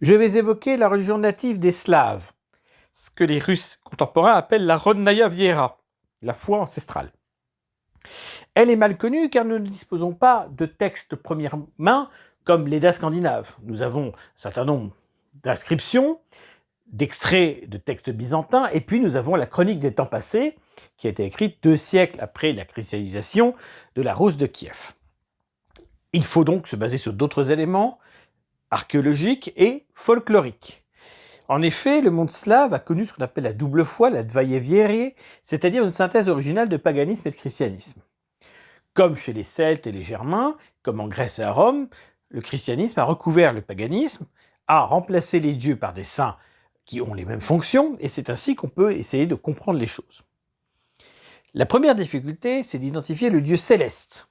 Je vais évoquer la religion native des Slaves, ce que les Russes contemporains appellent la Rodnaya Viera, la foi ancestrale. Elle est mal connue car nous ne disposons pas de textes première main comme l'Edda scandinave. Nous avons un certain nombre d'inscriptions, d'extraits de textes byzantins, et puis nous avons la Chronique des temps passés, qui a été écrite 2 siècles après la christianisation de la Rus de Kiev. Il faut donc se baser sur d'autres éléments archéologiques et folkloriques. En effet, le monde slave a connu ce qu'on appelle la double foi, la Dvaye, c'est-à-dire une synthèse originale de paganisme et de christianisme. Comme chez les Celtes et les Germains, comme en Grèce et à Rome, le christianisme a recouvert le paganisme, a remplacé les dieux par des saints qui ont les mêmes fonctions, et c'est ainsi qu'on peut essayer de comprendre les choses. La première difficulté, c'est d'identifier le dieu céleste.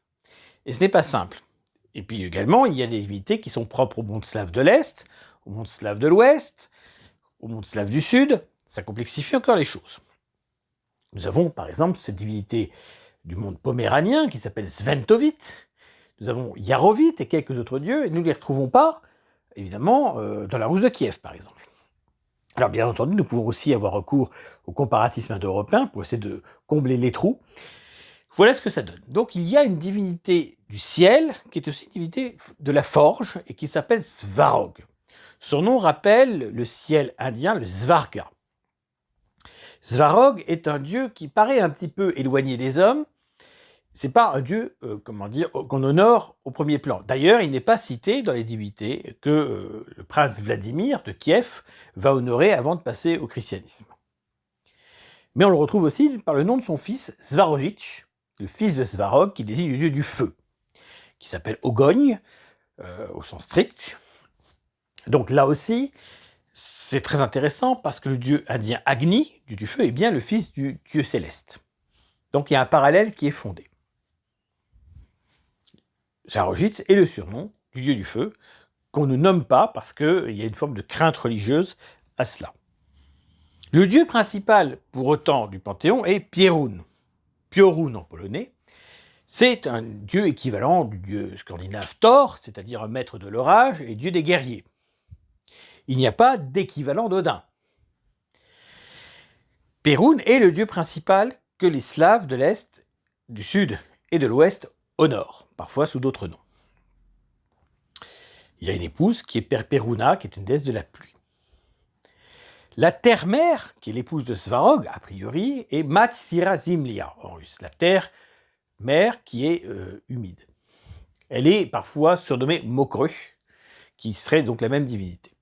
Et ce n'est pas simple. Et puis également, il y a des divinités qui sont propres au monde slave de l'Est, au monde slave de l'Ouest, au monde slave du Sud. Ça complexifie encore les choses. Nous avons par exemple cette divinité du monde poméranien qui s'appelle Sventovit. Nous avons Yarovit et quelques autres dieux, et nous ne les retrouvons pas, évidemment, dans la Rus de Kiev, par exemple. Alors bien entendu, nous pouvons aussi avoir recours au comparatisme indo-européen pour essayer de combler les trous. Voilà ce que ça donne. Donc il y a une divinité du ciel qui est aussi une divinité de la forge et qui s'appelle Svarog. Son nom rappelle le ciel indien, le Svarga. Svarog est un dieu qui paraît un petit peu éloigné des hommes. C'est pas un dieu, qu'on honore au premier plan. D'ailleurs, il n'est pas cité dans les divinités que le prince Vladimir de Kiev va honorer avant de passer au christianisme. Mais on le retrouve aussi par le nom de son fils, Svarogich, le fils de Svarog, qui désigne le dieu du feu, qui s'appelle Ogogne, au sens strict. Donc là aussi, c'est très intéressant parce que le dieu indien Agni, dieu du feu, est bien le fils du dieu céleste. Donc il y a un parallèle qui est fondé. Svarogich est le surnom du dieu du feu, qu'on ne nomme pas parce qu'il y a une forme de crainte religieuse à cela. Le dieu principal, pour autant, du Panthéon est Pierun, Piorun en polonais. C'est un dieu équivalent du dieu scandinave Thor, c'est-à-dire un maître de l'orage et dieu des guerriers. Il n'y a pas d'équivalent d'Odin. Perun est le dieu principal que les Slaves de l'Est, du Sud et de l'Ouest honorent, parfois sous d'autres noms. Il y a une épouse qui est Peruna, qui est une déesse de la pluie. La terre-mère, qui est l'épouse de Svarog, a priori, est Matsirazimlia en russe, la terre-mère qui est humide. Elle est parfois surnommée Mokru, qui serait donc la même divinité.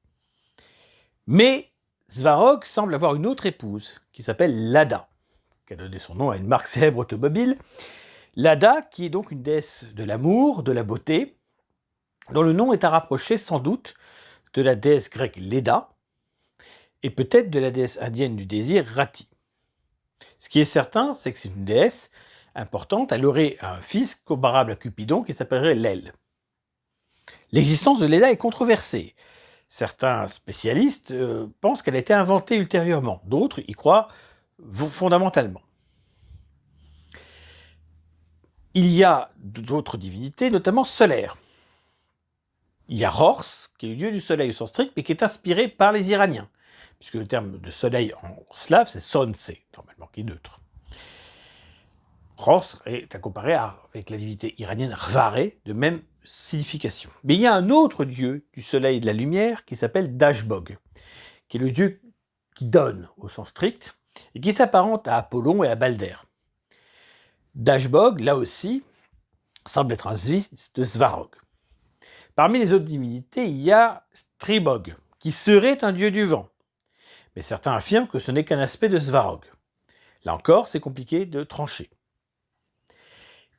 Mais Svarog semble avoir une autre épouse, qui s'appelle Lada, qui a donné son nom à une marque célèbre automobile. Lada, qui est donc une déesse de l'amour, de la beauté, dont le nom est à rapprocher sans doute de la déesse grecque Leda, et peut-être de la déesse indienne du désir Rati. Ce qui est certain, c'est que c'est une déesse importante. Elle aurait un fils comparable à Cupidon qui s'appellerait Lel. L'existence de Leda est controversée. Certains spécialistes pensent qu'elle a été inventée ultérieurement. D'autres y croient fondamentalement. Il y a d'autres divinités, notamment solaires. Il y a Hors, qui est le dieu du soleil au sens strict, mais qui est inspiré par les Iraniens, puisque le terme de soleil en slave, c'est Sonse, normalement, qui est neutre. Hors est à comparer avec la divinité iranienne Rvare, de même signification. Mais il y a un autre dieu du soleil et de la lumière qui s'appelle Dashbog, qui est le dieu qui donne au sens strict, et qui s'apparente à Apollon et à Balder. Dashbog, là aussi, semble être un fils de Svarog. Parmi les autres divinités, il y a Stribog, qui serait un dieu du vent. Mais certains affirment que ce n'est qu'un aspect de Svarog. Là encore, c'est compliqué de trancher.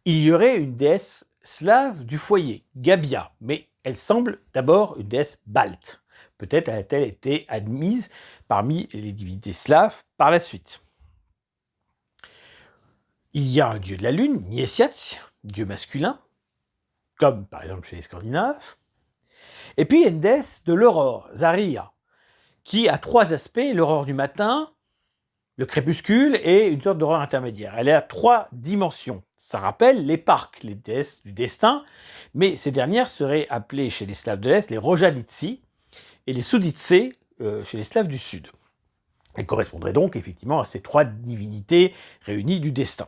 Il y aurait une déesse slave du foyer, Gabia, mais elle semble d'abord une déesse balte. Peut-être a-t-elle été admise parmi les divinités slaves par la suite. Il y a un dieu de la lune, Niesiats, dieu masculin, comme par exemple chez les Scandinaves. Et puis il y a une déesse de l'aurore, Zaria, qui a 3 aspects, l'aurore du matin, le crépuscule et une sorte d'aurore intermédiaire. Elle est à 3 dimensions. Ça rappelle les parcs, les déesses du destin, mais ces dernières seraient appelées chez les Slaves de l'Est les Rojanitsi, et les Souditse chez les Slaves du Sud. Elles correspondraient donc effectivement à ces trois divinités réunies du destin.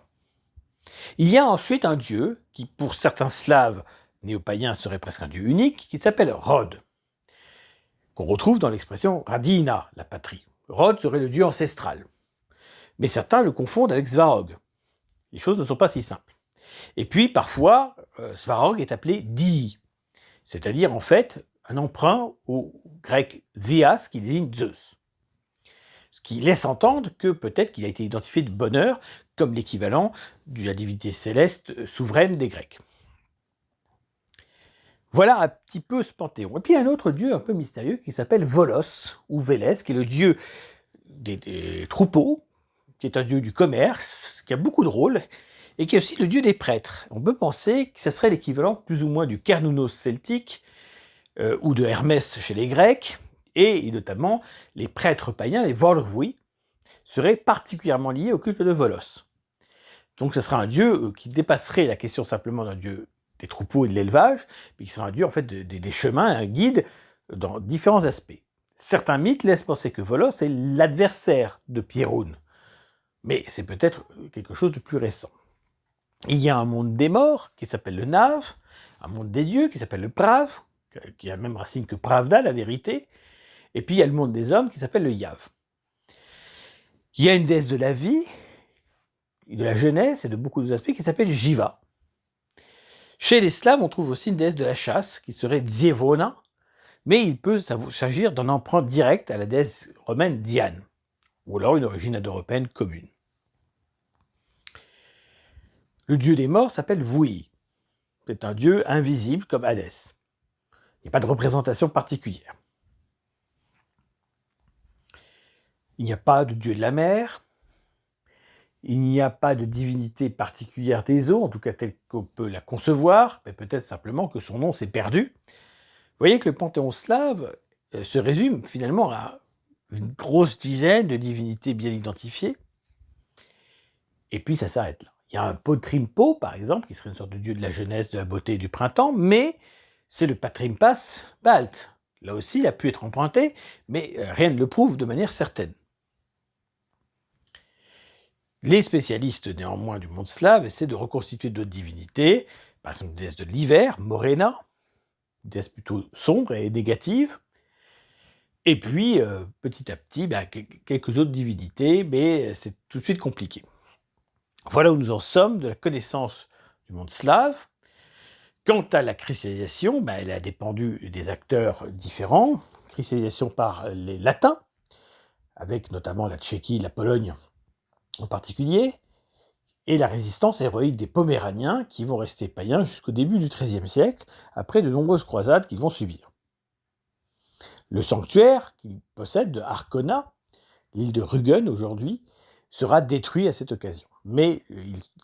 Il y a ensuite un dieu qui, pour certains Slaves néo-païens, serait presque un dieu unique, qui s'appelle Rod, qu'on retrouve dans l'expression Radina, la patrie. Rod serait le dieu ancestral. Mais certains le confondent avec Svarog. Les choses ne sont pas si simples. Et puis, parfois, Svarog est appelé Dii, c'est-à-dire en fait un emprunt au grec Dias qui désigne Zeus. Ce qui laisse entendre que peut-être qu'il a été identifié de bonne heure comme l'équivalent de la divinité céleste souveraine des Grecs. Voilà un petit peu ce panthéon. Et puis un autre dieu un peu mystérieux qui s'appelle Volos, ou Vélès, qui est le dieu des troupeaux, qui est un dieu du commerce, qui a beaucoup de rôles, et qui est aussi le dieu des prêtres. On peut penser que ce serait l'équivalent plus ou moins du Cernunnos celtique, ou de Hermès chez les Grecs, et notamment les prêtres païens, les Volrvui, seraient particulièrement liés au culte de Volos. Donc ce sera un dieu qui dépasserait la question simplement d'un dieu des troupeaux et de l'élevage, mais qui sera un dieu en fait des chemins, un guide dans différents aspects. Certains mythes laissent penser que Volos est l'adversaire de Pierun, mais c'est peut-être quelque chose de plus récent. Il y a un monde des morts qui s'appelle le Nav, un monde des dieux qui s'appelle le Prav, qui a la même racine que Pravda, la vérité, et puis il y a le monde des hommes qui s'appelle le Yav. Il y a une déesse de la vie, de la jeunesse et de beaucoup d'autres aspects qui s'appelle Jiva. Chez les Slaves, on trouve aussi une déesse de la chasse qui serait Dzievona, mais il peut s'agir d'un emprunt direct à la déesse romaine Diane, ou alors une origine indo-européenne commune. Le dieu des morts s'appelle Vui. C'est un dieu invisible comme Hadès. Il n'y a pas de représentation particulière. Il n'y a pas de dieu de la mer. Il n'y a pas de divinité particulière des eaux, en tout cas telle qu'on peut la concevoir, mais peut-être simplement que son nom s'est perdu. Vous voyez que le panthéon slave se résume finalement à une grosse dizaine de divinités bien identifiées, et puis ça s'arrête là. Il y a un Potrimpo, par exemple, qui serait une sorte de dieu de la jeunesse, de la beauté et du printemps, mais c'est le Patrimpas Balt. Là aussi, il a pu être emprunté, mais rien ne le prouve de manière certaine. Les spécialistes, néanmoins, du monde slave essaient de reconstituer d'autres divinités, par exemple une déesse de l'hiver, Morena, une déesse plutôt sombre et négative, et puis, petit à petit, quelques autres divinités, mais c'est tout de suite compliqué. Voilà où nous en sommes de la connaissance du monde slave. Quant à la christianisation, elle a dépendu des acteurs différents. Christianisation par les latins, avec notamment la Tchéquie, la Pologne en particulier, et la résistance héroïque des Poméraniens qui vont rester païens jusqu'au début du XIIIe siècle, après de nombreuses croisades qu'ils vont subir. Le sanctuaire qu'ils possèdent de Arkona, l'île de Rügen aujourd'hui, sera détruit à cette occasion. Mais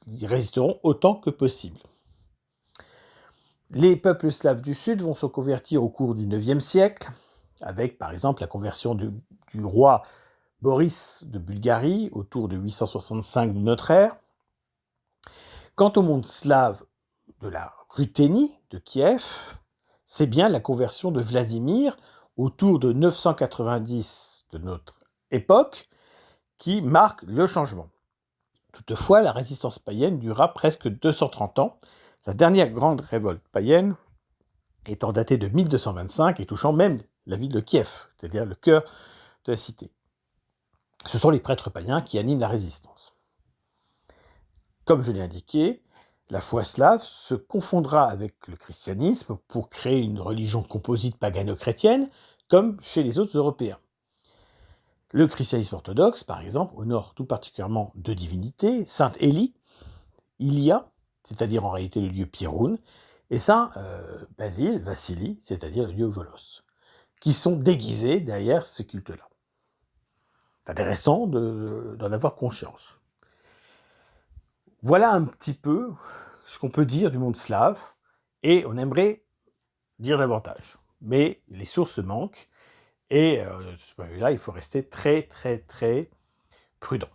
ils résisteront autant que possible. Les peuples slaves du Sud vont se convertir au cours du IXe siècle, avec par exemple la conversion du roi Boris de Bulgarie autour de 865 de notre ère. Quant au monde slave de la Ruthénie, de Kiev, c'est bien la conversion de Vladimir autour de 990 de notre époque qui marque le changement. Toutefois, la résistance païenne dura presque 230 ans, la dernière grande révolte païenne étant datée de 1225 et touchant même la ville de Kiev, c'est-à-dire le cœur de la cité. Ce sont les prêtres païens qui animent la résistance. Comme je l'ai indiqué, la foi slave se confondra avec le christianisme pour créer une religion composite pagano-chrétienne, comme chez les autres Européens. Le christianisme orthodoxe, par exemple, honore tout particulièrement deux divinités, Sainte Élie, Ilia, c'est-à-dire en réalité le dieu Pierun, et Saint Basile, Vassili, c'est-à-dire le dieu Volos, qui sont déguisés derrière ce culte-là. C'est intéressant d'en avoir conscience. Voilà un petit peu ce qu'on peut dire du monde slave, et on aimerait dire davantage. Mais les sources manquent, et de ce point de vue-là, il faut rester très, très, très prudent.